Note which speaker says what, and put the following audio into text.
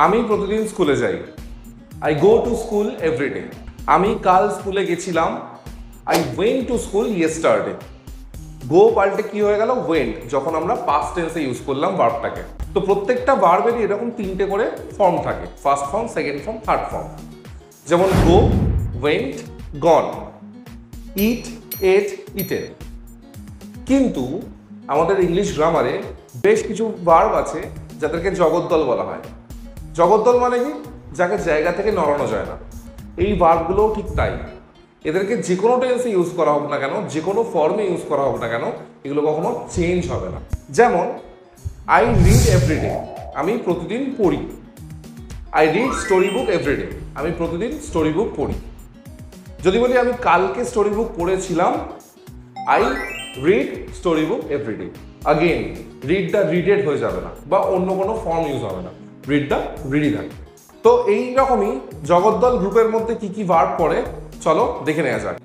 Speaker 1: আমি প্রতিদিন স্কুলে যাই। I go to school every day. আমি কাল স্কুলে গেছিলাম। I went to school yesterday. Go পাল্টে কি হয়ে গেল? ওয়েন্ট, যখন আমরা পাস্ট টেন্সে ইউজ করলাম ভার্বটাকে। তো প্রত্যেকটা ভার্বেরই এরকম তিনটে করে ফর্ম থাকে, first form, second form, third form. যেমন গো, ওয়েন্ট, গন, ইট, এট, ইটেন। কিন্তু আমাদের ইংলিশ গ্রামারে বেশ কিছু ভার্ব আছে যাদেরকে জগদ্দল বলা হয়। জগদ্দল মানে কি? যাকে জায়গা থেকে নড়ানো যায় না। এই ভার্বগুলোও ঠিক তাই। এদেরকে যে কোনো টেন্সে ইউজ করা হোক না কেন, যে কোনো ফর্মে ইউজ করা হোক না কেন, এগুলো কখনো চেঞ্জ হবে না। যেমন আই রিড এভরিডে, আমি প্রতিদিন পড়ি। I read story book everyday, আমি প্রতিদিন স্টোরি বুক পড়ি। যদি বলি আমি কালকে স্টোরি বুক পড়েছিলাম, I read story book every day. Again read the readed হয়ে যাবে না, বা অন্য কোনো ফর্ম ইউজ হবে না, রিড দ্য রিডই থাকবে। তো এই রকমই জগদ্দল গ্রুপের মধ্যে কি কি ভার্ব পড়ে চলো দেখে নেওয়া যাক।